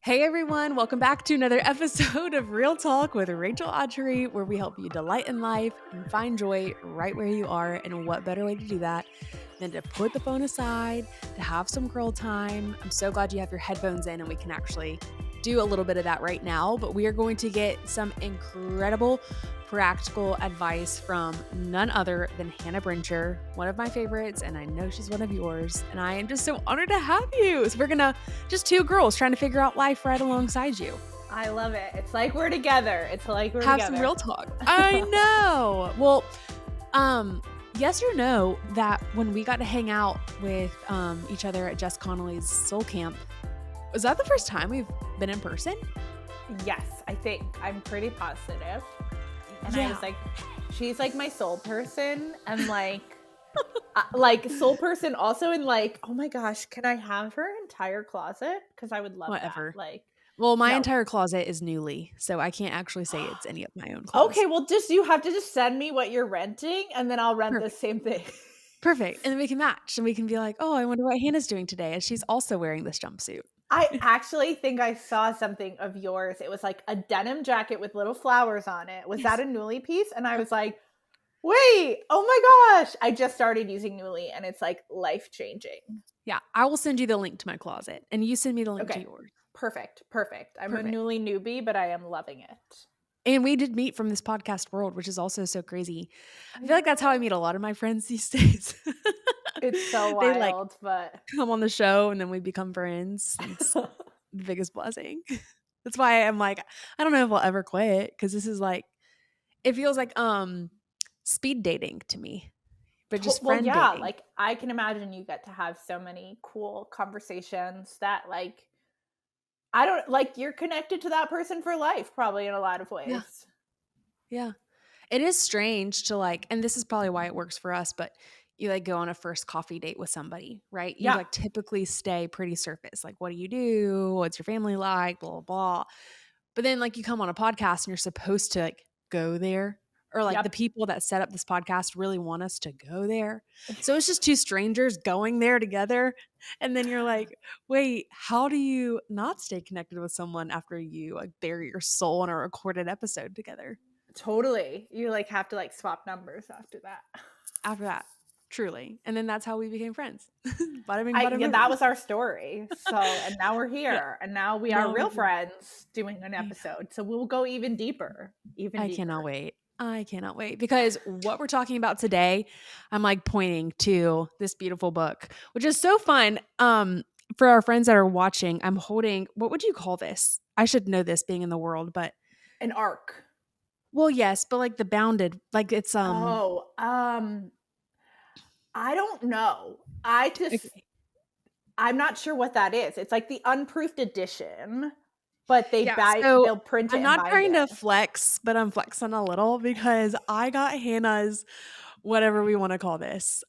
Hey everyone, welcome back to another episode of Real Talk with Rachel Awtrey, where we help you delight in life and find joy right where you are. And what better way to do that than to put the phone aside, to have some girl time. I'm so glad you have your headphones in and we can actually do a little bit of that right now. But we are going to get some incredible practical advice from none other than Hannah Brencher, one of my favorites, and I know she's one of yours. And I am just so honored to have you. So we're gonna just two girls trying to figure out life right alongside you. I love it. It's like we're together. It's like we're have together. Some real talk. I know. Well, yes or no that when we got to hang out with each other at Jess Connolly's Soul Camp, was that the first time we've been in person? Yes, I think. I'm pretty positive. And Yeah. I was like, she's like my soul person, and like soul person also in like, oh my gosh, can I have her entire closet? Because I would love Whatever. that. Like, Well, my no. entire closet is Nuuly, so I can't actually say it's any of my own clothes. Okay, well, you have to just send me what you're renting, and then I'll rent the same thing. Perfect. And then we can match, and we can be like, oh, I wonder what Hannah's doing today, and she's also wearing this jumpsuit. I actually think I saw something of yours. It was like a denim jacket with little flowers on it. Was that a Nuuly piece? And I was like, wait, oh my gosh. I just started using Nuuly and it's like life-changing. Yeah, I will send you the link to my closet and you send me the link to yours. Perfect. I'm a Nuuly newbie, but I am loving it. And we did meet from this podcast world, which is also so crazy. I feel like that's how I meet a lot of my friends these days. It's so wild, but come on the show and then we become friends. It's the biggest blessing. That's why I'm like, I don't know if I'll ever quit, because this is like, it feels like speed dating to me, but just friend dating. Like I can imagine you get to have so many cool conversations that like, I don't like, you're connected to that person for life, probably in a lot of ways. Yeah. It is strange to like, and this is probably why it works for us, but you like go on a first coffee date with somebody, right? You like typically stay pretty surface. Like, what do you do? What's your family like? Blah, blah, blah. But then like you come on a podcast and you're supposed to like go there, or like the people that set up this podcast really want us to go there. So it's just two strangers going there together. And then you're like, wait, how do you not stay connected with someone after you like bury your soul in a recorded episode together? Totally. You like have to like swap numbers after that. Truly. And then that's how we became friends. That was our story. So, and now we're here and now we are real friends doing an episode. So we'll go even deeper. I cannot wait because what we're talking about today, I'm like pointing to this beautiful book, which is so fun. For our friends that are watching, I'm holding, what would you call this? I should know this being in the world, but an arc. Well, yes, but like the bounded, like it's I don't know. I'm not sure what that is. It's like the unproofed edition, but they'll print it. I'm not trying to flex, but I'm flexing a little because I got Hannah's, whatever we want to call this.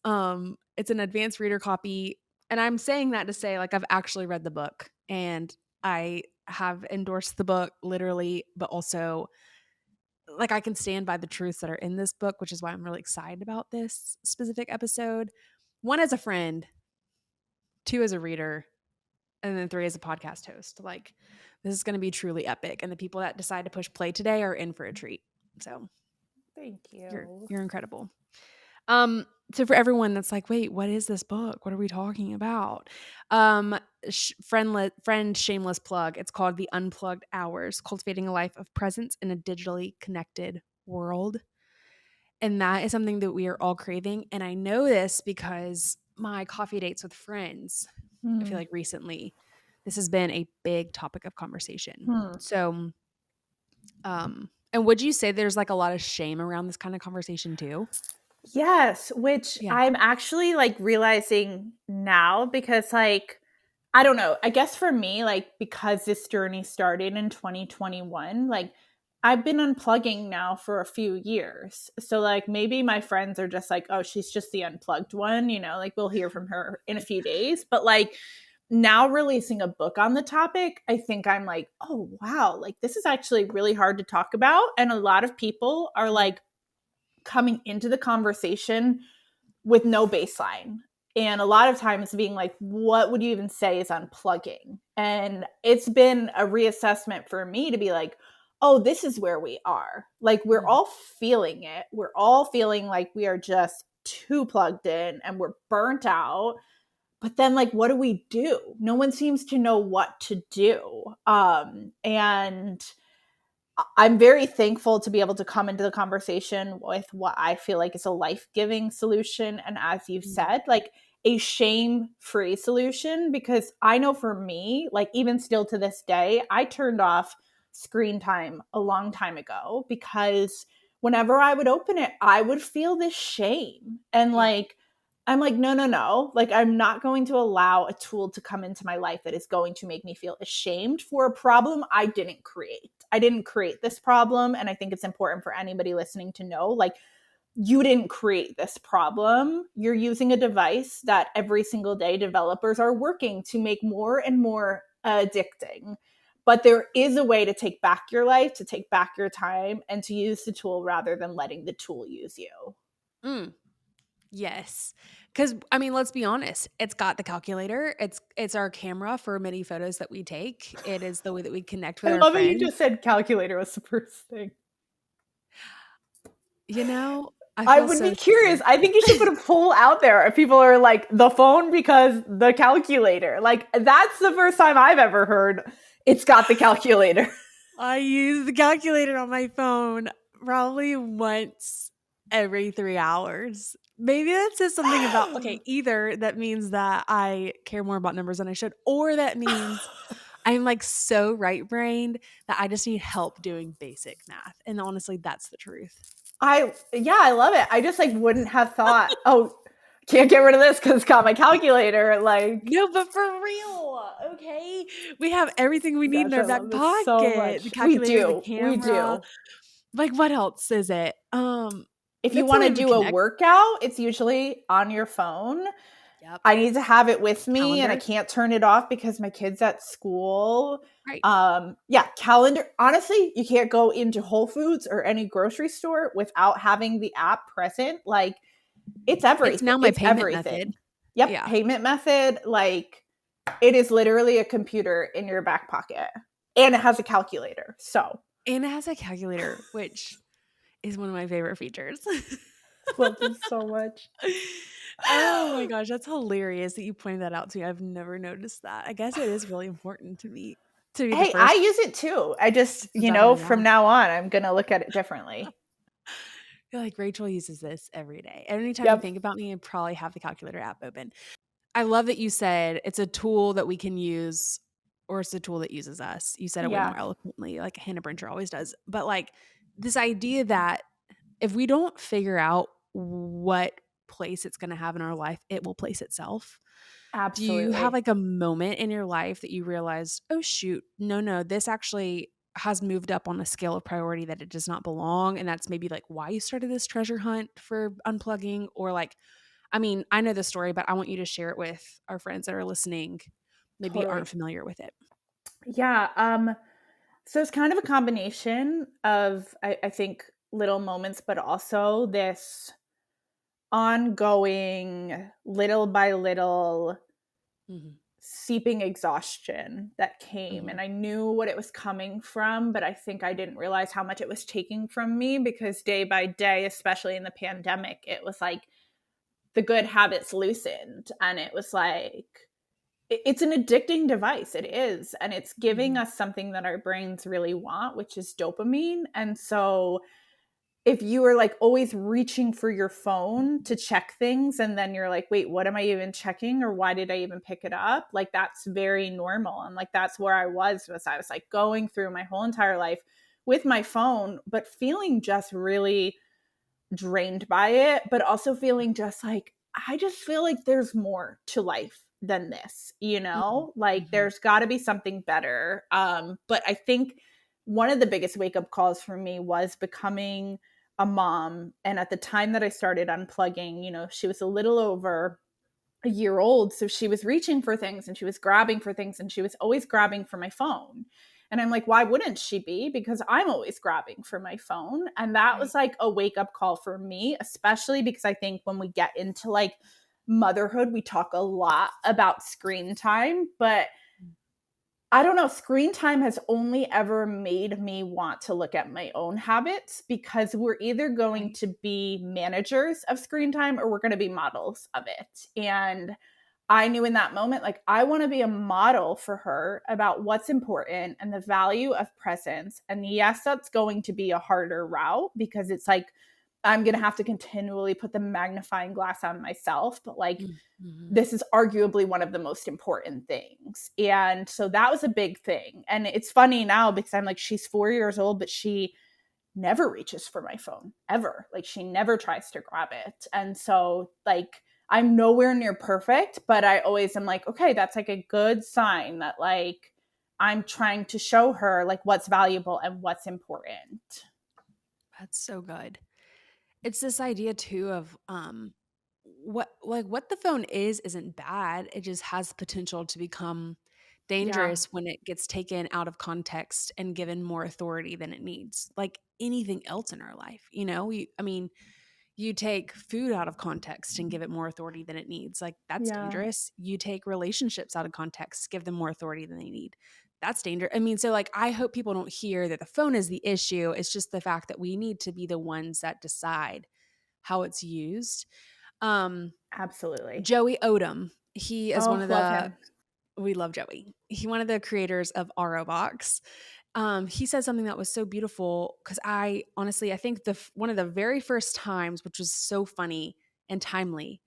It's an advanced reader copy. And I'm saying that to say like I've actually read the book and I have endorsed the book literally, but also like I can stand by the truths that are in this book, which is why I'm really excited about this specific episode. 1 as a friend, 2 as a reader, and then 3 as a podcast host. Like this is going to be truly epic. And the people that decide to push play today are in for a treat. So thank you. You're incredible. So for everyone that's like, wait, what is this book? What are we talking about? Friend shameless plug. It's called The Unplugged Hours, Cultivating a Life of Presence in a Digitally Connected World. And that is something that we are all craving. And I know this because my coffee dates with friends, I feel like recently, this has been a big topic of conversation. So, and would you say there's like a lot of shame around this kind of conversation too? Yes, which I'm actually like realizing now because like, I don't know, I guess for me, like because this journey started in 2021, like I've been unplugging now for a few years. So like maybe my friends are just like, oh, she's just the unplugged one, you know, like we'll hear from her in a few days. But like now releasing a book on the topic, I think I'm like, oh, wow, like this is actually really hard to talk about. And a lot of people are like coming into the conversation with no baseline. And a lot of times being like, what would you even say is unplugging? And it's been a reassessment for me to be like, oh, this is where we are. Like, we're all feeling it. We're all feeling like we are just too plugged in and we're burnt out. But then, like, what do we do? No one seems to know what to do. And I'm very thankful to be able to come into the conversation with what I feel like is a life-giving solution. And as you've said, like, a shame-free solution, because I know for me, like, even still to this day, I turned off screen time a long time ago because whenever I would open it, I would feel this shame. And like, I'm like, no. Like, I'm not going to allow a tool to come into my life that is going to make me feel ashamed for a problem I didn't create. I didn't create this problem. And I think it's important for anybody listening to know, like, you didn't create this problem. You're using a device that every single day developers are working to make more and more addicting. But there is a way to take back your life, to take back your time, and to use the tool rather than letting the tool use you. Yes. Because, I mean, let's be honest. It's got the calculator. It's our camera for many photos that we take. It is the way that we connect with I our love that you friends. just said calculator was the first thing. You know, I I feel would so be curious. stupid. I think you should put a poll out there if people are like, the phone because the calculator. Like, that's the first time I've ever heard it's got the calculator. I use the calculator on my phone probably once every 3 hours. Maybe that says something about, okay, either that means that I care more about numbers than I should, or that means I'm like so right-brained that I just need help doing basic math. And honestly, that's the truth. I love it. I just like wouldn't have thought, oh, can't get rid of this because it's got my calculator. Like, no, but for real, okay? We have everything we need in gosh, our I back love this so pocket. The much. We calculator, the do. We camera. do. Like, what else is it? If you That's the want way to we do a connect. workout, it's usually on your phone. Yep. I need to have it with me and I Calendar. can't turn it off because my kid's at school. Right. Calendar. Honestly, you can't go into Whole Foods or any grocery store without having the app present. Like, it's everything. It's now my It's payment everything. method. Yep. Yeah. Payment method. Like, it is literally a computer in your back pocket and it has a calculator. So, And it has a calculator, which is one of my favorite features. love this so much. Oh my gosh, that's hilarious that you pointed that out to me. I've never noticed that. I guess it is really important to me to be the Hey, I first use it too. I just, since I have an from app. now on, I'm going to look at it differently. I feel like Rachel uses this every day. Anytime you Yep. think about me, I probably have the calculator app open. I love that you said it's a tool that we can use, or it's a tool that uses us. You said it way Yeah, more eloquently, like Hannah Brencher always does. But like this idea that if we don't figure out what place it's going to have in our life, it will place itself. Do you have absolutely. like a moment in your life that you realized, oh shoot, no, this actually has moved up on a scale of priority that it does not belong? And that's maybe like why you started this treasure hunt for unplugging? Or like, I mean, I know the story, but I want you to share it with our friends that are listening, maybe Totally. aren't familiar with it. Yeah. So it's kind of a combination of, I think, little moments, but also this ongoing, little by little, Mm-hmm. seeping exhaustion that came. Mm-hmm. And I knew what it was coming from, but I think I didn't realize how much it was taking from me because day by day, especially in the pandemic, it was like the good habits loosened. And it was like, it's an addicting device. It is. And it's giving Mm-hmm. us something that our brains really want, which is dopamine. And so if you are like always reaching for your phone to check things and then you're like, wait, what am I even checking? Or why did I even pick it up? Like, that's very normal. And like, that's where I was like going through my whole entire life with my phone, but feeling just really drained by it, but also feeling just like, I just feel like there's more to life than this, like Mm-hmm. there's got to be something better. But I think one of the biggest wake up calls for me was becoming a mom. And at the time that I started unplugging, she was a little over a year old. So she was reaching for things and she was grabbing for things and she was always grabbing for my phone. And I'm like, why wouldn't she be? Because I'm always grabbing for my phone. And that Right. was like a wake up call for me, especially because I think when we get into like motherhood, we talk a lot about screen time, but I don't know, screen time has only ever made me want to look at my own habits because we're either going Right. to be managers of screen time or we're going to be models of it. And I knew in that moment, like, I want to be a model for her about what's important and the value of presence. And yes, that's going to be a harder route because it's like, I'm going to have to continually put the magnifying glass on myself. But like, Mhm. this is arguably one of the most important things. And so that was a big thing. And it's funny now because I'm like, she's 4 years old, but she never reaches for my phone ever. Like she never tries to grab it. And so like I'm nowhere near perfect, but I always am like, okay, that's like a good sign that like I'm trying to show her like what's valuable and what's important. That's so good. It's this idea too of what the phone is isn't bad. It just has potential to become Yeah. dangerous when it gets taken out of context and given more authority than it needs. Like anything else in our life, I mean, you take food out of context and give it more authority than it needs. Like that's Yeah. dangerous. You take relationships out of context, give them more authority than they need. That's dangerous. I mean, so like I hope people don't hear that the phone is the issue. It's just the fact that we need to be the ones that decide how it's used. Um, Absolutely. Joey Odom, he is one Oh, of love the him. we love Joey. He one of the creators of RO Box. He said something that was so beautiful because I honestly I think one of the very first times, which was so funny and timely,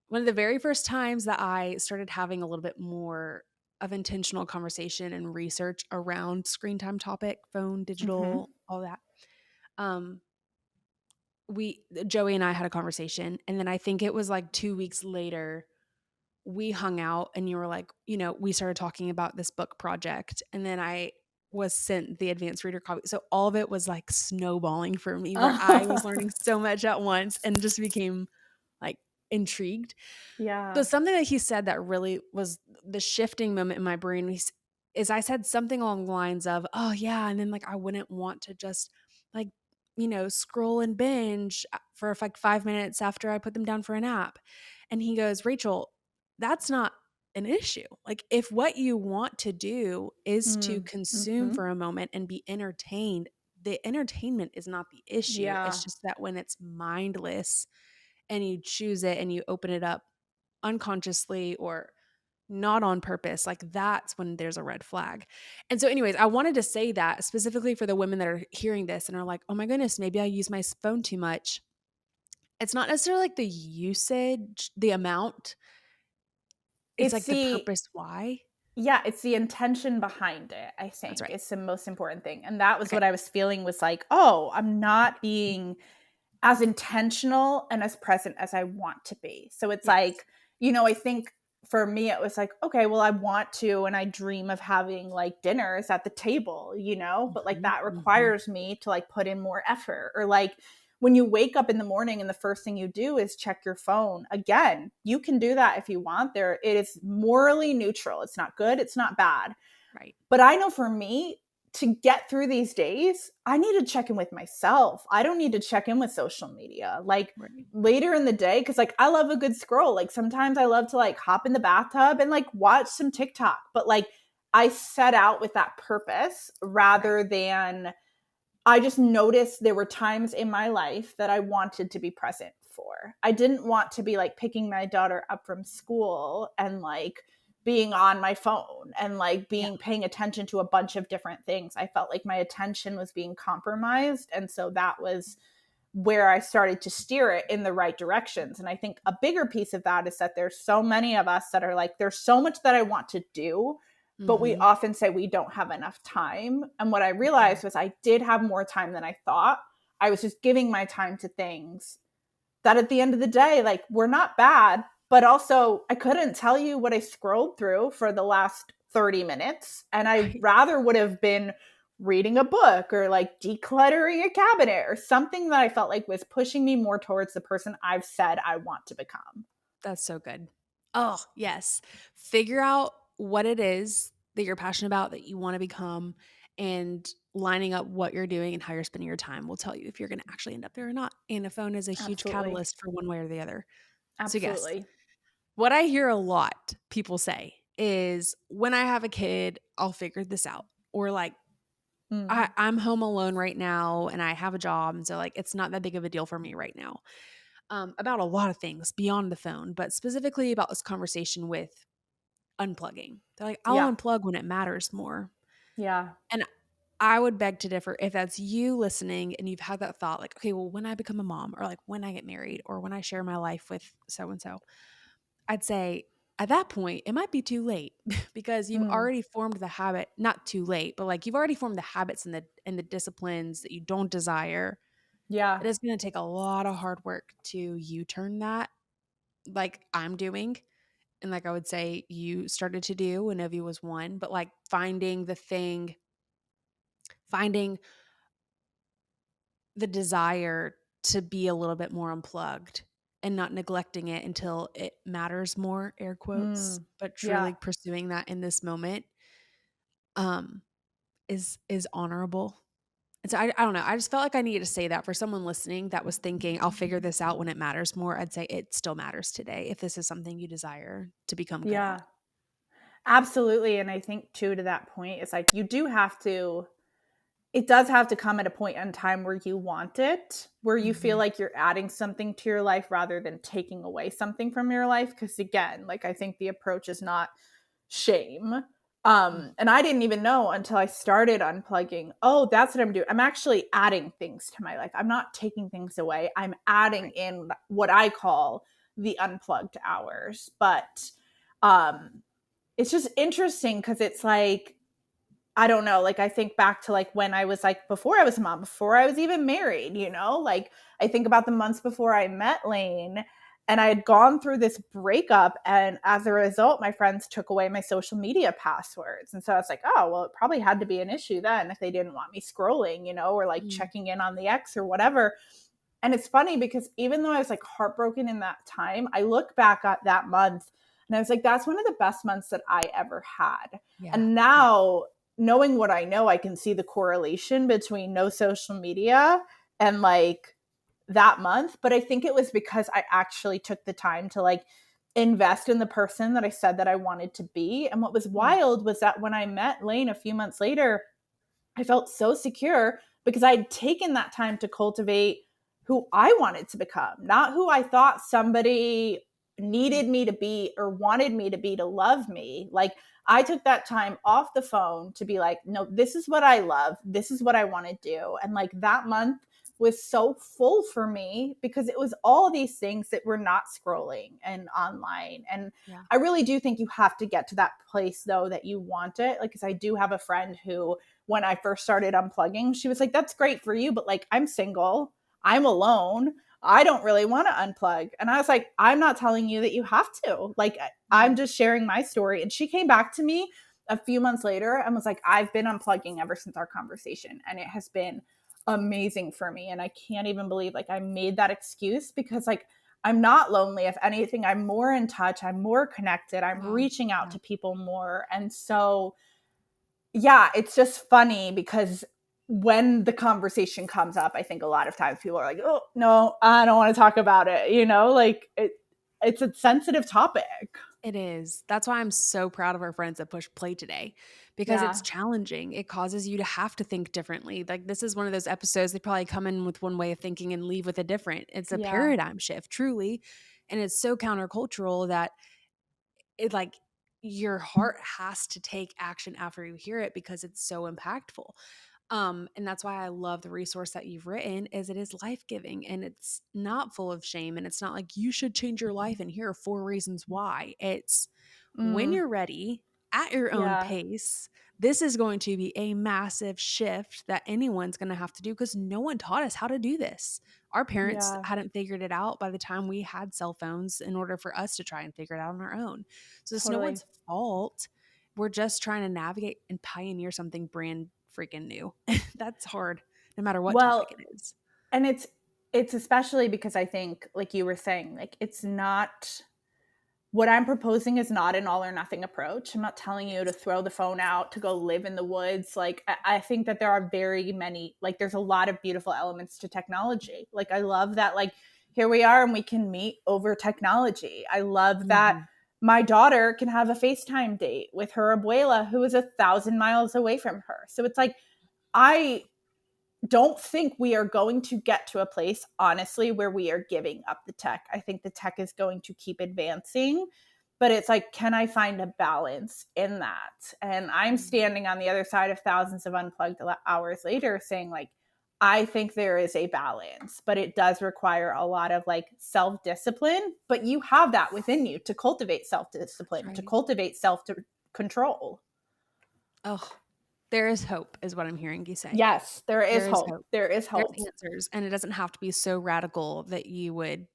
one of the very first times that I started having a little bit more of intentional conversation and research around screen time topic, phone, Mhm. digital, all that. Um, we Joey and I had a conversation, and then I think it was like 2 weeks later we hung out and you were like, we started talking about this book project and then I was sent the advanced reader copy. So all of it was like snowballing for me where I was learning so much at once and just became like intrigued. Yeah. But something that he said that really was the shifting moment in my brain is I said something along the lines of, "Oh yeah," and then like I wouldn't want to just like scroll and binge for like 5 minutes after I put them down for a nap. And he goes, "Rachel, that's not an issue. Like if what you want to do is to Mm. consume Mhm. for a moment and be entertained, the entertainment is not the issue. It's Yeah. just that when it's mindless and you choose it and you open it up unconsciously or not on purpose, like that's when there's a red flag." And so, anyways, I wanted to say that specifically for the women that are hearing this and are like, oh my goodness, maybe I use my phone too much. It's not necessarily like the usage, the amount, it's It's like the the purpose why. Yeah, it's the intention behind it, I That's think, right. is the most important thing, and that was Okay. what I was feeling was like, "Oh, I'm not being as intentional and as present as I want to be." So it's Yes. like, I think for me, it was like, "Okay, well, I want to and I dream of having, like, dinners at the table," but, like, Mhm, that mhm. requires me to, like, put in more effort or, like, when you wake up in the morning and the first thing you do is check your phone, again, you can do that if you want. It is morally neutral. It's not good, it's not bad. Right. But I know for me, to get through these days, I need to check in with myself. I don't need to check in with social media. Like Right. later in the day, because like I love a good scroll. Like sometimes I love to like hop in the bathtub and like watch some TikTok. But like I set out with that purpose Right. rather than I just noticed there were times in my life that I wanted to be present for. I didn't want to be like picking my daughter up from school and like being on my phone and like Yeah. being paying attention to a bunch of different things. I felt like my attention was being compromised. And so that was where I started to steer it in the right directions. And I think a bigger piece of that is that there's so many of us that are like, there's so much that I want to do, but we Mhm. often say we don't have enough time. And what I Mhm. realized was I did have more time than I thought. I was just giving my time to things that at the end of the day, like, were not bad, but also I couldn't tell you what I scrolled through for the last 30 minutes. And I Right. rather would have been reading a book or like decluttering a cabinet or something that I felt like was pushing me more towards the person I've said I want to become. That's so good. Oh, yes. Figure out what it is that you're passionate about, that you want to become, and lining up what you're doing and how you're spending your time will tell you if you're going to actually end up there or not. And a phone is a huge Absolutely. catalyst for one way or the other. So, yes, Absolutely. What I hear a lot people say is, when I have a kid, I'll figure this out. Or like, Mm. I'm home alone right now and I have a job. And so, like, it's not that big of a deal for me right now. About a lot of things beyond the phone, but specifically about this conversation with unplugging. They're like, I'll Yeah. unplug when it matters more. Yeah. And I would beg to differ. If that's you listening and you've had that thought, like, okay, well, when I become a mom, or like when I get married, or when I share my life with so and so, I'd say at that point, it might be too late because you've Mm. already formed the habit, not too late, but like you've already formed the habits and the disciplines that you don't desire. Yeah. It is going to take a lot of hard work to U-turn that, like I'm doing. And like I would say you started to do when Ovi was one, but like finding the desire to be a little bit more unplugged and not neglecting it until it matters more, air quotes, Mm. but Yeah. truly pursuing that in this moment, um, is honorable. And so I don't know. I just felt like I needed to say that for someone listening that was thinking, I'll figure this out when it matters more. I'd say it still matters today if this is something you desire to become good at. Yeah. Absolutely. And I think too, to that point, it's like you do have to, it does have to come at a point in time where you want it, where you feel Mhm. like you're adding something to your life rather than taking away something from your life. Cause again, like I think the approach is not shame. Mm. And I didn't even know until I started unplugging. Oh, that's what I'm doing. I'm actually adding things to my life. I'm not taking things away. I'm adding Right. in what I call the unplugged hours. But um it's just interesting because it's like, I don't know, like I think back to like when I was like before I was a mom, before I was even married, you know, like I think about the months before I met Lane and I had gone through this breakup. And as a result, my friends took away my social media passwords. And so I was like, oh, well, it probably had to be an issue then if they didn't want me scrolling, you know, or like Mm. checking in on the ex or whatever. And it's funny because even though I was like heartbroken in that time, I look back at that month and I was like, that's one of the best months that I ever had. Yeah. And Yeah. now, knowing what I know, I can see the correlation between no social media and like that month. But I think it was because I actually took the time to like invest in the person that I said that I wanted to be. And what was Mm. wild was that when I met Lane a few months later, I felt so secure because I had taken that time to cultivate who I wanted to become, not who I thought somebody needed me to be or wanted me to be to love me. Like I took that time off the phone to be like, no, this is what I love. This is what I want to do. And like that month was so full for me because it was all these things that were not scrolling and online. And Yeah. I really do think you have to get to that place though that you want it. Like, cause I do have a friend who when I first started unplugging, she was like, that's great for you, but like, I'm single, I'm alone. I don't really want to unplug. And I was like, I'm not telling you that you have to. Like, I'm Mhm. just sharing my story. And she came back to me a few months later and was like, I've been unplugging ever since our conversation. And it has been amazing for me. And I can't even believe like I made that excuse because like I'm not lonely. If anything, I'm more in touch, I'm more connected, I'm Wow. reaching out Yeah. to people more. And so yeah, it's just funny because when the conversation comes up, I think a lot of times people are like, "Oh, no, I don't want to talk about it." You know, like it's a sensitive topic. It is. That's why I'm so proud of our friends that push play today, because it's Yeah. challenging. It causes you to have to think differently. Like, this is one of those episodes, they probably come in with one way of thinking and leave with a different. It's a Yeah. paradigm shift, truly. And it's so countercultural that it, like, your heart has to take action after you hear it because it's so impactful. And that's why I love the resource that you've written, is it is life-giving and it's not full of shame, and it's not like you should change your life and here are 4 reasons why. It's when Mm, you're ready at your own yeah. pace. This is going to be a massive shift that anyone's going to have to do because no one taught us how to do this. Our parents Yeah. hadn't figured it out by the time we had cell phones in order for us to try and figure it out on our own. So it's no Totally. one's fault. We're just trying to navigate and pioneer something brand freaking new. That's hard, no matter what Well, topic it is. and it's especially because I think like you were saying, like it's not what I'm proposing is not an all or nothing approach. I'm not telling you to Yes. throw the phone out, to go live in the woods. Like, I think that there are very many, like, there's a lot of beautiful elements to technology. Like, I love that, like, here we are and we can meet over technology. I love that Mm-hmm. my daughter can have a FaceTime date with her abuela who is 1,000 miles away from her. So it's like, I don't think we are going to get to a place, honestly, where we are giving up the tech. I think the tech is going to keep advancing, but it's like, can I find a balance in that? And I'm standing on the other side of thousands of unplugged hours later saying, like, I think there is a balance, but it does require a lot of like self-discipline, but you have that within you to cultivate self-discipline, Right. to cultivate self-control. Oh, there is hope is what I'm hearing you say. Yes, there is There is hope. hope. There is There's hope. answers, and it doesn't have to be so radical that you would,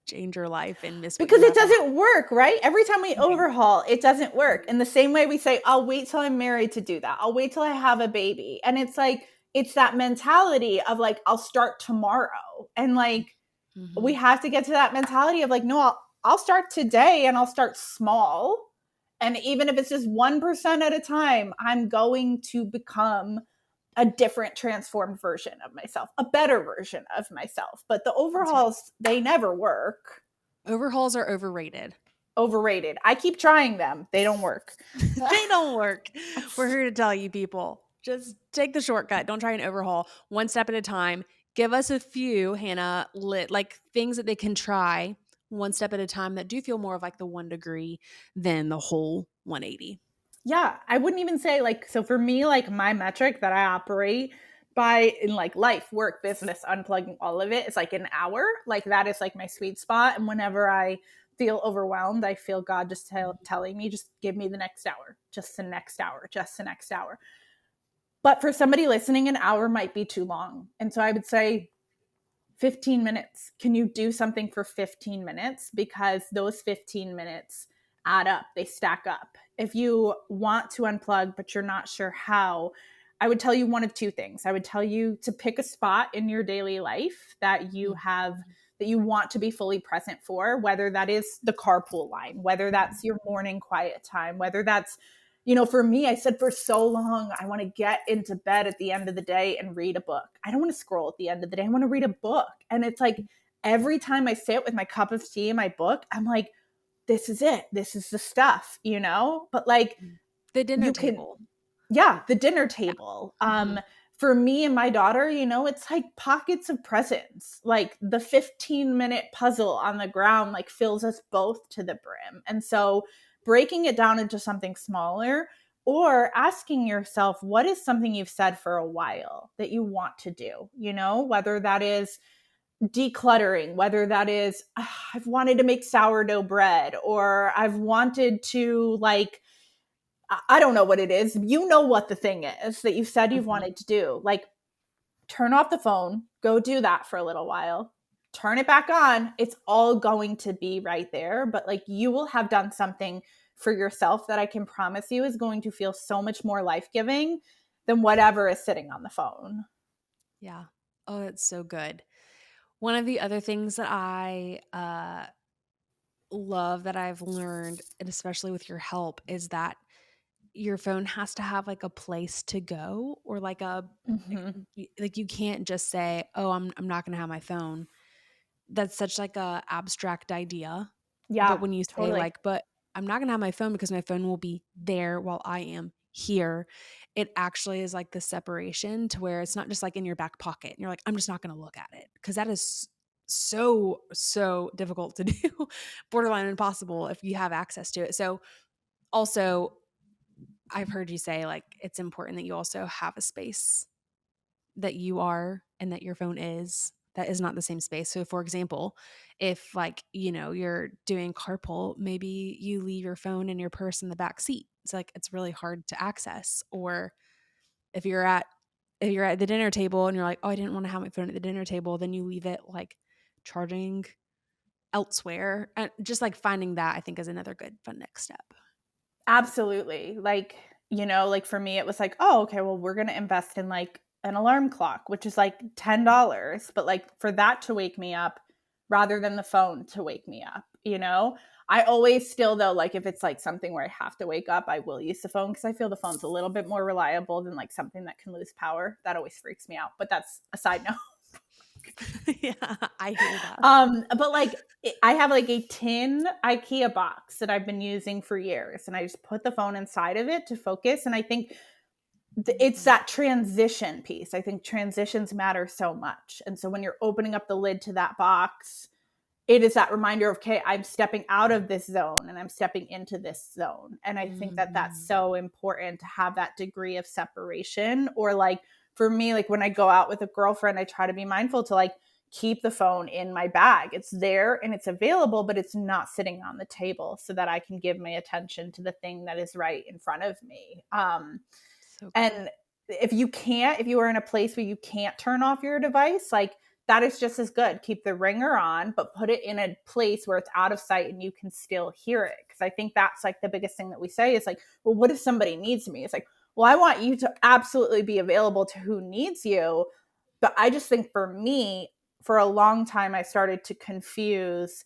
change your life and miss what Because you it have now. doesn't work, right? Every time we Right. overhaul, it doesn't work. In the same way we say, I'll wait till I'm married to do that. I'll wait till I have a baby. And it's like, it's that mentality of like, I'll start tomorrow. And like, we Mhm. have to get to that mentality of like, no, I'll start today and I'll start small. And even if it's just 1% at a time, I'm going to become a different transformed version of myself, a better version of myself. But the That's right. overhauls, they never work. Overhauls are overrated. Overrated. I keep trying them. They don't work. They don't work. We're here to tell you people. Just take the shortcut. Don't try and overhaul. One step at a time. Give us a few, Hannah, like things that they can try one step at a time that do feel more of like the 1 degree than the whole 180. Yeah, I wouldn't even say like, so for me, like my metric that I operate by in like life, work, business, unplugging all of it, it's like an hour. Like that is like my sweet spot. And whenever I feel overwhelmed, I feel God just telling me, just give me the next hour, just the next hour, just the next hour. But for somebody listening, an hour might be too long. And so I would say 15 minutes. Can you do something for 15 minutes? Because those 15 minutes add up, they stack up. If you want to unplug, but you're not sure how, I would tell you one of two things. I would tell you to pick a spot in your daily life that you have, that you want to be fully present for, whether that is the carpool line, whether that's your morning quiet time, whether that's, for me, I said for so long, I want to get into bed at the end of the day and read a book. I don't want to scroll at the end of the day. I want to read a book. And it's like every time I sit with my cup of tea and my book, I'm like, this is it. This is the stuff, But like The dinner you can, table. yeah, the dinner Yeah. table. Mhm. For me and my daughter, it's like pockets of presents. Like the 15-minute puzzle on the ground, like fills us both to the brim. And so breaking it down into something smaller or asking yourself, what is something you've said for a while that you want to do? Whether that is decluttering, whether that is, I've wanted to make sourdough bread, or I've wanted to like, I don't know what it is. You know what the thing is that you said you've Mhm. wanted to do. Like, turn off the phone, go do that for a little while, turn it back on. It's all going to be right there. But like, you will have done something for yourself that I can promise you is going to feel so much more life giving than whatever is sitting on the phone. Yeah. Oh, that's so good. One of the other things that I love that I've learned, and especially with your help, is that your phone has to have like a place to go, or like Mm-hmm. like you can't just say, "Oh, I'm not going to have my phone." That's such like a abstract idea. But Yeah, when you say totally. like, "But I'm not going to have my phone because my phone will be there while I am here," it actually is like the separation to where it's not just like in your back pocket and you're like, "I'm just not going to look at it," because that is so difficult to do, borderline impossible if you have access to it. So also, I've heard you say like it's important that you also have a space that you are and that your phone is that is not the same space. So for example, if like, you're doing carpool, maybe you leave your phone and your purse in the back seat. It's like it's really hard to access. Or if you're at the dinner table and you're like, "Oh, I didn't want to have my phone at the dinner table," then you leave it like charging elsewhere. And just like finding that, I think, is another good fun next step. Absolutely. Like, like for me, it was like, oh, okay, well, we're going to invest in like an alarm clock, which is like $10. But like for that to wake me up rather than the phone to wake me up. I always still, though, like if it's like something where I have to wake up, I will use the phone because I feel the phone's a little bit more reliable than like something that can lose power. That always freaks me out. But that's a side note. Yeah, I hear that. But like I have like a tin IKEA box that I've been using for years, and I just put the phone inside of it to focus. And I think it's Mhm. that transition piece. I think transitions matter so much. And so when you're opening up the lid to that box, it is that reminder of, okay, I'm stepping out of this zone and I'm stepping into this zone. And I think that that's Mhm. so important to have that degree of separation. Or like for me, like when I go out with a girlfriend, I try to be mindful to like keep the phone in my bag. It's there and it's available, but it's not sitting on the table so that I can give my attention to the thing that is right in front of me. So good. And if you are in a place where you can't turn off your device, like that is just as good. Keep the ringer on, but put it in a place where it's out of sight and you can still hear it. Cause I think that's like the biggest thing that we say is like, well, what if somebody needs me? It's like, well, I want you to absolutely be available to who needs you. But I just think for me, for a long time, I started to confuse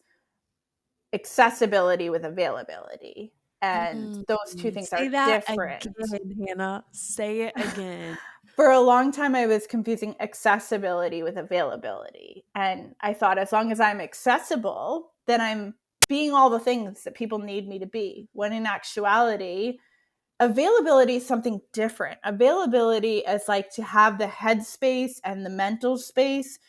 accessibility with availability. And Mm. those two things Say are that different. again, Hannah. Say it again. For a long time, I was confusing accessibility with availability. And I thought as long as I'm accessible, then I'm being all the things that people need me to be. When in actuality, availability is something different. Availability is like to have the headspace and the mental space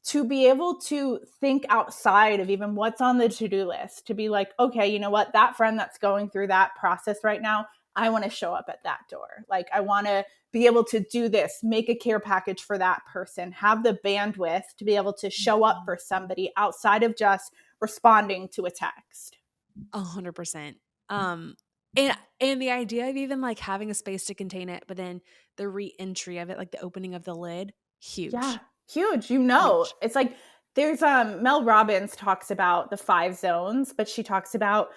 to be able to think outside of even what's on the to-do list, to be like, okay, you know what, that friend that's going through that process right now, I want to show up at that door. Like I want to be able to do this, make a care package for that person, have the bandwidth to be able to show up Mhm. for somebody outside of just responding to a text. 100%. Um, and the idea of even, like, having a space to contain it, but then the re-entry of it, like, the opening of the lid, Yeah, huge. huge. You know, Huge. it's like there's Mel Robbins talks about the 5 zones, but she talks about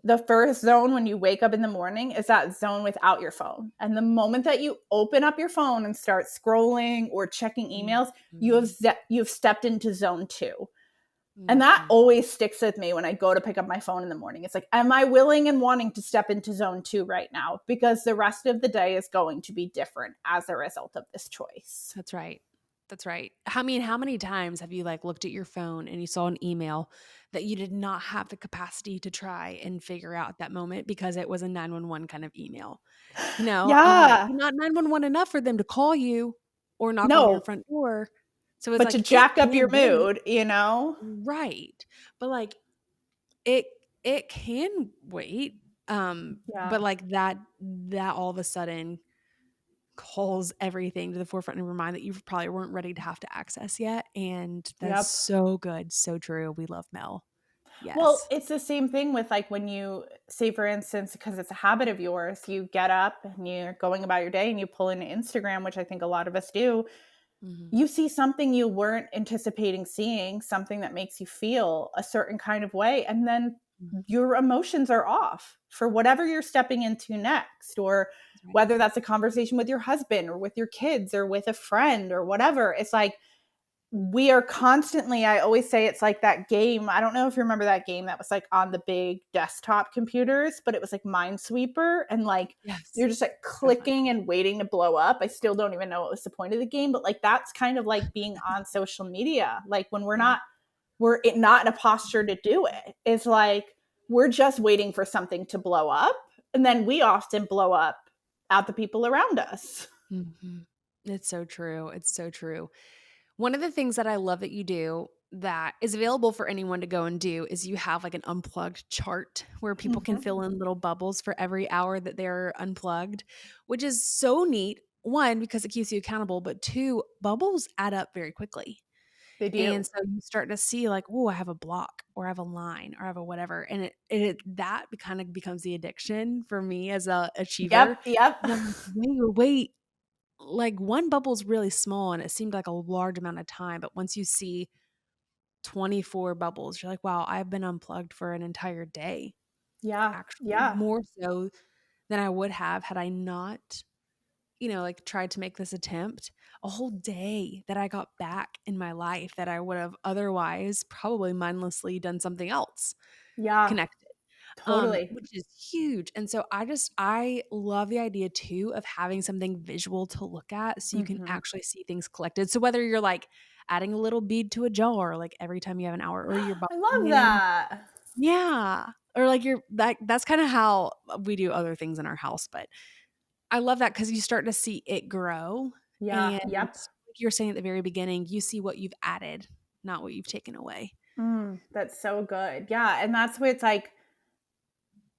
the first zone when you wake up in the morning is that zone without your phone. And the moment that you open up your phone and start scrolling or checking emails, Mhm. you've stepped into zone 2. And that Mhm. always sticks with me when I go to pick up my phone in the morning. It's like, am I willing and wanting to step into zone 2 right now? Because the rest of the day is going to be different as a result of this choice. That's right. That's right. I mean, how many times have you, like, looked at your phone and you saw an email that you did not have the capacity to try and figure out at that moment because it was a 911 kind of email? You know, Yeah. not 911 enough for them to call you or knock on your No, front door. So it's but to like it jack up your can wait. mood, you know? Right. But, like, it it can wait, Yeah. but, like, that all of a sudden calls everything to the forefront and remind that you probably weren't ready to have to access yet, and that's Yep. so good, so true. We love Mel. Well, Yes. it's the same thing with like when you say, for instance, because it's a habit of yours, you get up and you're going about your day and you pull into Instagram, which I think a lot of us do. Mhm. You see something you weren't anticipating seeing, something that makes you feel a certain kind of way, and then Mm. your emotions are off for whatever you're stepping into next, or That's right. whether that's a conversation with your husband or with your kids or with a friend or whatever. It's like we are constantly, I always say it's like that game. I don't know if you remember that game that was like on the big desktop computers, but it was like Minesweeper, and like Yes. you're just like So fun. clicking and waiting to blow up. I still don't even know what was the point of the game, but like that's kind of like being on social media. Like when Yeah. not in a posture to do it. It's like we're just waiting for something to blow up, and then we often blow up at the people around us. Mhm. It's so true. It's so true. One of the things that I love that you do that is available for anyone to go and do is you have like an unplugged chart where people can Mhm. fill in little bubbles for every hour that they're unplugged, which is so neat. One, because it keeps you accountable, but two, bubbles add up very quickly. They And do. so you start to see like, oh, I have a block or I have a line or I have a whatever. And that kind of becomes the addiction for me as a achiever. Yep, yep. And I'm like, wait, like, one bubble's really small, and it seemed like a large amount of time, but once you see 24 bubbles, you're like, "Wow, I've been unplugged for an entire day," Yeah, actually, yeah. more so than I would have had I not, like, tried to make this attempt. A whole day that I got back in my life that I would have otherwise probably mindlessly done something else Yeah, connected. totally. Which is huge. And so I love the idea too of having something visual to look at so you can Mhm. actually see things collected. So whether you're like adding a little bead to a jar, like every time you have an hour, or you're I boxing love in. that. Yeah. Or like that's kind of how we do other things in our house. But I love that because you start to see it grow. Yeah. And Yep. like you were saying at the very beginning, you see what you've added, not what you've taken away. That's so good. Yeah. And that's where it's like,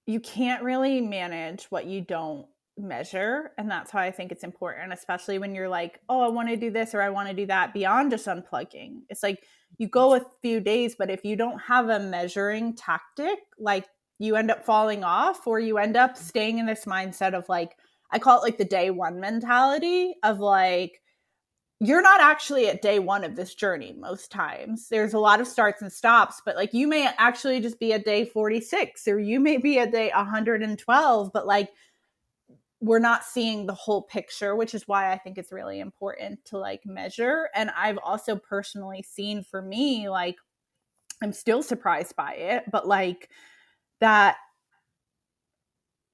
you can't really manage what you don't measure. And that's why I think it's important, especially when you're like, oh, I want to do this or I want to do that beyond just unplugging. It's like you go a few days, but if you don't have a measuring tactic, like you end up falling off or you end up staying in this mindset of like, I call it like the day one mentality of like, you're not actually at day one of this journey most times. There's a lot of starts and stops, but like you may actually just be at day 46 or you may be at day 112, but like we're not seeing the whole picture, which is why I think it's really important to like measure. And I've also personally seen for me, like, I'm still surprised by it, but like that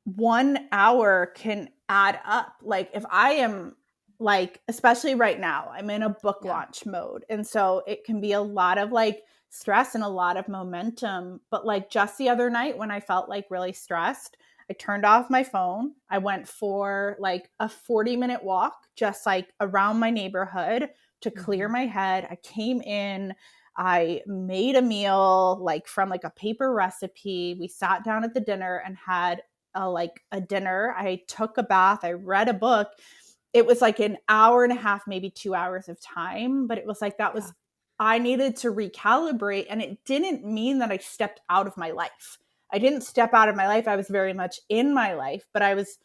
1 hour can add up. Like if I am like, especially right now, I'm in a book Yeah. launch mode. And so it can be a lot of like stress and a lot of momentum. But like just the other night when I felt like really stressed, I turned off my phone. I went for like a 40-minute walk, just like around my neighborhood to clear my head. I came in, I made a meal like from like a paper recipe. We sat down at the dinner and had a dinner. I took a bath. I read a book. It was like an hour and a half, maybe 2 hours of time, but it was like that Yeah. was I needed to recalibrate, and it didn't mean that I stepped out of my life. I didn't step out of my life. I was very much in my life, but I was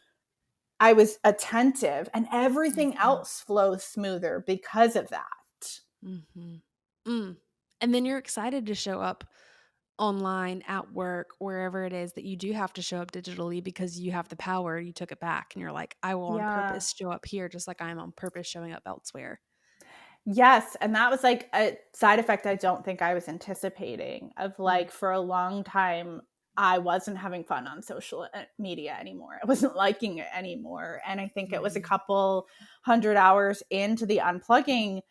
attentive, and everything Mhm. else flows smoother because of that. Mhm. Mm. And then you're excited to show up online, at work, wherever it is that you do have to show up digitally because you have the power, you took it back and you're like, I will on Yeah. purpose show up here just like I'm on purpose showing up elsewhere. Yes, and that was like a side effect I don't think I was anticipating of Mm. like for a long time I wasn't having fun on social media anymore. I wasn't liking it anymore. And I think it was a Mhm. couple 100 hours into the unplugging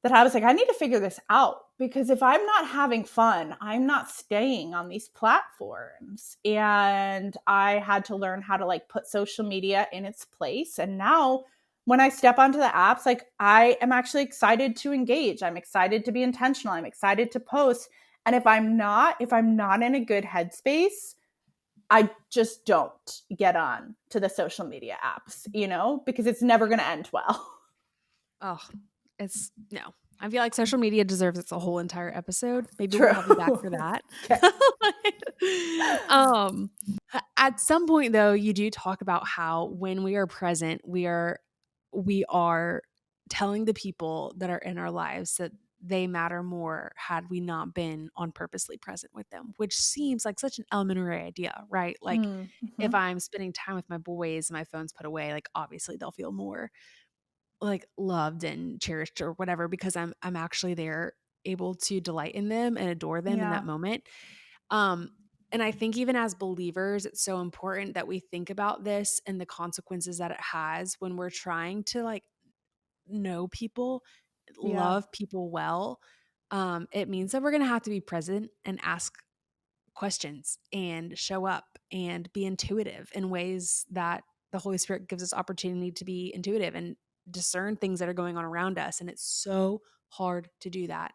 that I was like, I need to figure this out because if I'm not having fun, I'm not staying on these platforms. And I had to learn how to like put social media in its place. And now when I step onto the apps, like I am actually excited to engage. I'm excited to be intentional. I'm excited to post. And if I'm not in a good headspace, I just don't get on to the social media apps, because it's never going to end well. Oh, it's no. I feel like social media deserves its a whole entire episode. Maybe we'll True. have you back for that. Okay. um, at some point though, you do talk about how when we are present, we are telling the people that are in our lives that they matter more had we not been on purposely present with them, which seems like such an elementary idea, right? Like if Mm-hmm. I'm spending time with my boys and my phone's put away, like obviously they'll feel more like loved and cherished or whatever because I'm actually there able to delight in them and adore them in that Yeah. moment. Um and I think even as believers it's so important that we think about this and the consequences that it has when we're trying to like know people, Yeah. love people well. It means that we're going to have to be present and ask questions and show up and be intuitive in ways that the Holy Spirit gives us opportunity to be intuitive and discern things that are going on around us. And it's so hard to do that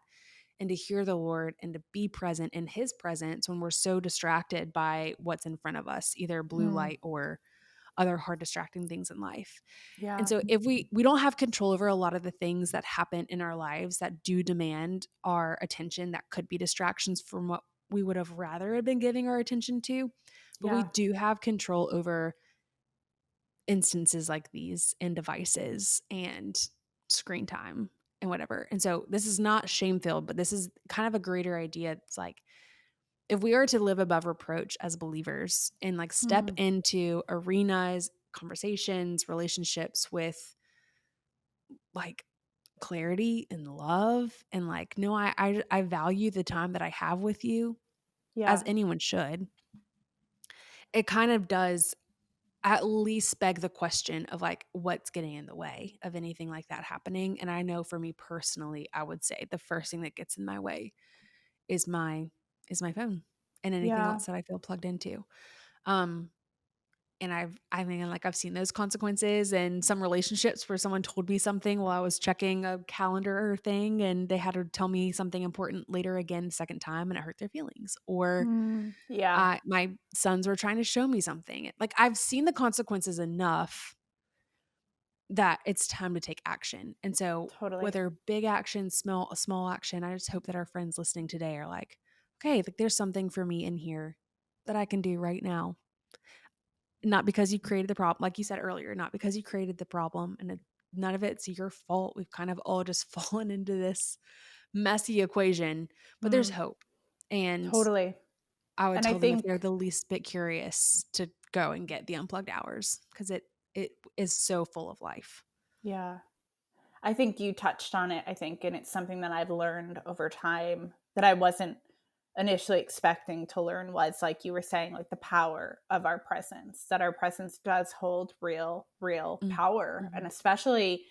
and to hear the Lord and to be present in His presence when we're so distracted by what's in front of us, either blue Mm. light or other hard distracting things in life. And Yeah. so if we don't have control over a lot of the things that happen in our lives that do demand our attention, that could be distractions from what we would have rather have been giving our attention to, but we Yeah. do have control over instances like these and devices and screen time and whatever. And so this is not shame filled, but this is kind of a greater idea. It's like if we are to live above reproach as believers and like step Mm. into arenas, conversations, relationships with like clarity and love and like no I value the time that I have with you as Yeah. anyone should. It kind of does at least beg the question of like what's getting in the way of anything like that happening. And I know for me personally, I would say the first thing that gets in my way is my phone and anything Yeah. else that I feel plugged into. Um and I mean, like, I've seen those consequences in some relationships where someone told me something while I was checking a calendar thing, and they had to tell me something important later again, second time, and it hurt their feelings. Or Yeah, my sons were trying to show me something. Like, I've seen the consequences enough that it's time to take action. And so, totally. whether big action, small action, I just hope that our friends listening today are like, okay, like there's something for me in here that I can do right now. Not because you created the problem, like you said earlier, not because you created the problem, and none of it's your fault. We've kind of all just fallen into this messy equation, but there's Mm, hope. And totally. I would And I tell them if think, they're the least bit curious to go and get the unplugged hours because it is so full of life. yeah, I think you touched on it, I think, and it's something that I've learned over time that I wasn't initially expecting to learn was like you were saying, like the power of our presence, that our presence does hold real Mm, power. And mhm, especially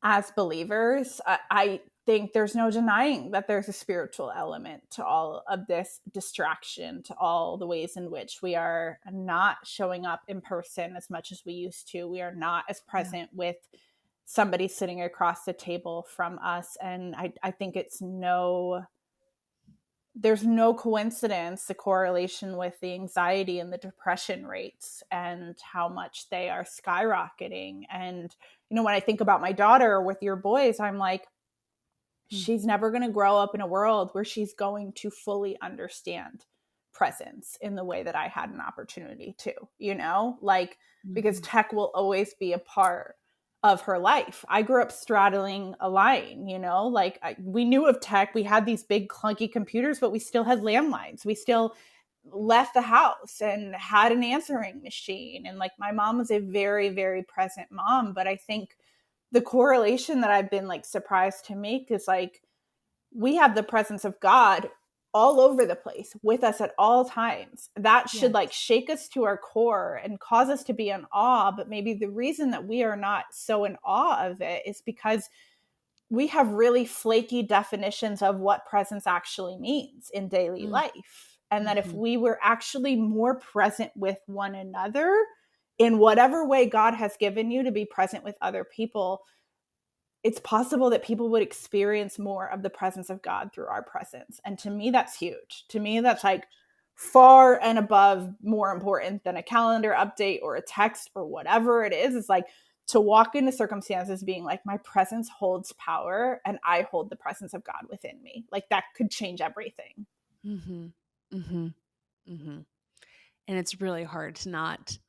as believers, I think there's no denying that there's a spiritual element to all of this distraction, to all the ways in which we are not showing up in person as much as we used to. We are not as yeah, present with somebody sitting across the table from us. And I think there's no coincidence the correlation with the anxiety and the depression rates and how much they are skyrocketing. And when I think about my daughter with your boys, I'm like, mm, she's never going to grow up in a world where she's going to fully understand presence in the way that I had an opportunity to, like, because mhm, tech will always be a part of her life. I grew up straddling a line, like we knew of tech. We had these big clunky computers, but we still had landlines. We still left the house and had an answering machine. And like my mom was a very, very present mom. But I think the correlation that I've been like surprised to make is like we have the presence of God all over the place with us at all times. That should like yes, shake us to our core and cause us to be in awe. But maybe the reason that we are not so in awe of it is because we have really flaky definitions of what presence actually means in daily mm, life. And that if mhm, we were actually more present with one another in whatever way God has given you to be present with other people, it's possible that people would experience more of the presence of God through our presence. And to me, that's huge. To me, that's like far and above more important than a calendar update or a text or whatever it is. It's like to walk into circumstances being like, my presence holds power and I hold the presence of God within me. Like that could change everything. mhm, mhm, mhm. And it's really hard to not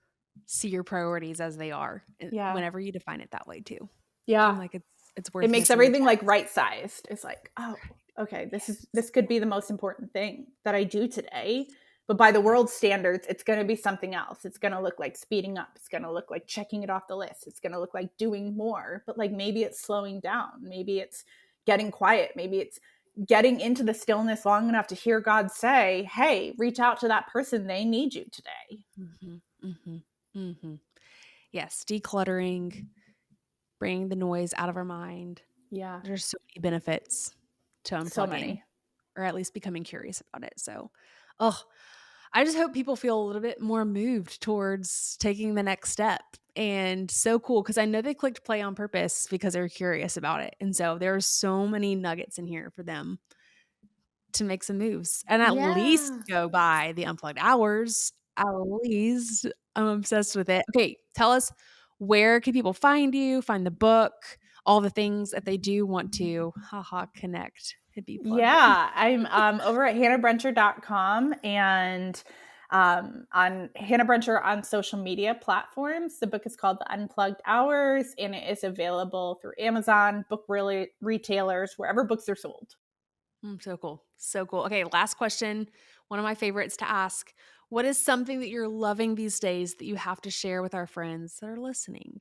see your priorities as they are Yeah. whenever you define it that way too. Yeah. I'm like, it's It worth makes missing the everything like text. right sized. It's like, oh, okay, Yes. this could be the most important thing that I do today. But by the Yeah. world's standards, it's going to be something else. It's going to look like speeding up. It's going to look like checking it off the list. It's going to look like doing more. But like maybe it's slowing down. Maybe it's getting quiet. Maybe it's getting into the stillness long enough to hear God say, hey, reach out to that person. They need you today. Mhm, mhm, mhm. Yes, decluttering, bringing the noise out of our mind. Yeah. There's so many benefits to So unplugging, many. or at least becoming curious about it. So, oh, I just hope people feel a little bit more moved towards taking the next step. And so cool because I know they clicked play on purpose because they're curious about it. And so there are so many nuggets in here for them to make some moves and at least Yeah. go by the unplugged hours. At least I'm obsessed with it. Okay, tell us, where can people find you, find the book, all the things that they do want to haha connect and be plugged in. Yeah, I'm over at hannahbrencher.com and on Hannah Brencher on social media platforms. The book is called The Unplugged Hours and it is available through Amazon, book really retailers, wherever books are sold. So cool. So cool. Okay, last question. One of my favorites to ask. What is something that you're loving these days that you have to share with our friends that are listening?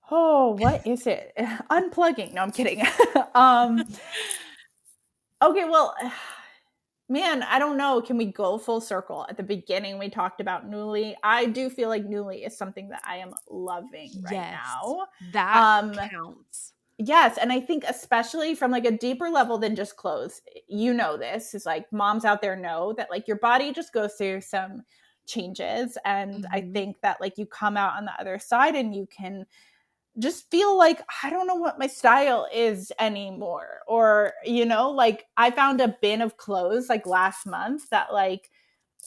Oh, what is it? Unplugging. No, I'm kidding. um, okay, well, man, I don't know. Can we go full circle? At the beginning, we talked about Nuuly. I do feel like Nuuly is something that I am loving right Yes, now. that counts. Yes, and I think especially from like a deeper level than just clothes, you know, this is like moms out there know that like your body just goes through some changes. And I think that like you come out on the other side and you can just feel like, I don't know what my style is anymore. Or, you know, like I found a bin of clothes like last month that like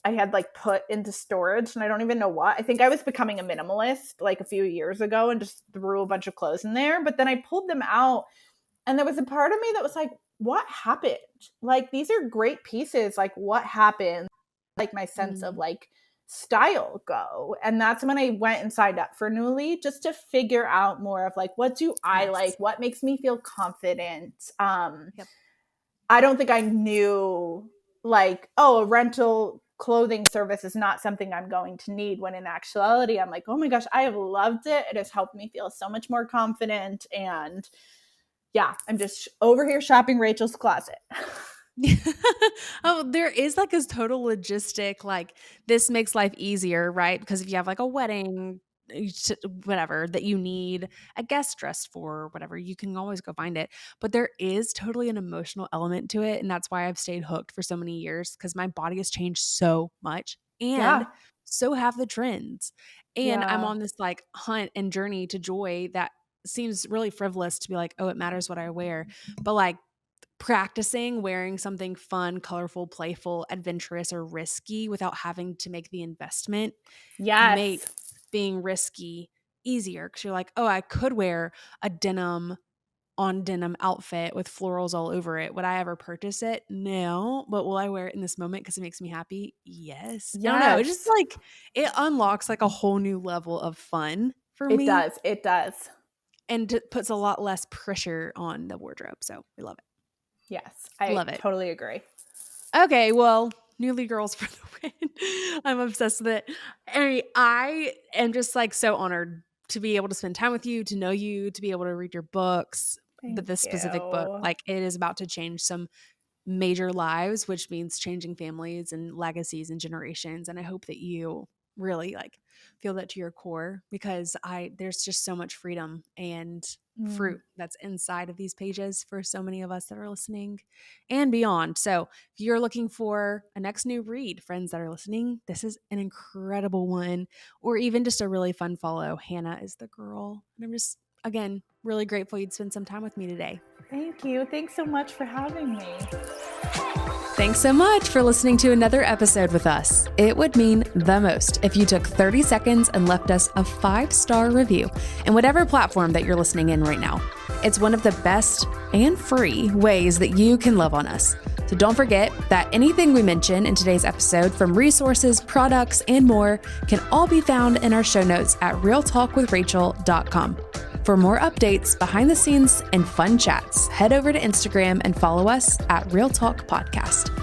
I had like put into storage and I don't even know what. I think I was becoming a minimalist like a few years ago and just threw a bunch of clothes in there. But then I pulled them out and there was a part of me that was like, what happened? Like, these are great pieces. Like, what happened? Like my sense of like style go. And that's when I went and signed up for Nuuly just to figure out more of like, what do I like? What makes me feel confident? I don't think I knew like, oh, a rental clothing service is not something I'm going to need, when in actuality, I'm like, oh my gosh, I have loved it. It has helped me feel so much more confident. And yeah, I'm just over here shopping Rachel's closet. Oh, there is like this total logistic, like this makes life easier, right? Because if you have like a wedding, whatever that you need a guest dress for, whatever, you can always go find it. But there is totally an emotional element to it. And that's why I've stayed hooked for so many years, because my body has changed so much. And so have the trends. And I'm on this like hunt and journey to joy that seems really frivolous to be like, oh, it matters what I wear. But like, practicing wearing something fun, colorful, playful, adventurous, or risky without having to make the investment makes being risky easier, because you're like, oh, I could wear a denim on denim outfit with florals all over it. Would I ever purchase it? No. But will I wear it in this moment because it makes me happy? Yes. I don't know. It's just like it unlocks like a whole new level of fun for me. It does. And it puts a lot less pressure on the wardrobe. So we love it. Yes, I love it. Totally agree. Okay, well, Nuuly girls for the win. I'm obsessed with it. And I am just like so honored to be able to spend time with you, to know you, to be able to read your books. But this specific book, like it is about to change some major lives, which means changing families and legacies and generations. And I hope that you really like feel that to your core, because there's just so much freedom and fruit that's inside of these pages for so many of us that are listening and beyond. So if you're looking for a next new read, friends that are listening, this is an incredible one, or even just a really fun follow. Hannah is the girl. And I'm just, again, really grateful you'd spend some time with me today. Thank you. Thanks so much for having me. Thanks so much for listening to another episode with us. It would mean the most if you took 30 seconds and left us a 5-star review in whatever platform that you're listening in right now. It's one of the best and free ways that you can love on us. So don't forget that anything we mention in today's episode, from resources, products, and more, can all be found in our show notes at realtalkwithrachel.com. For more updates, behind the scenes, and fun chats, head over to Instagram and follow us at Real Talk Podcast.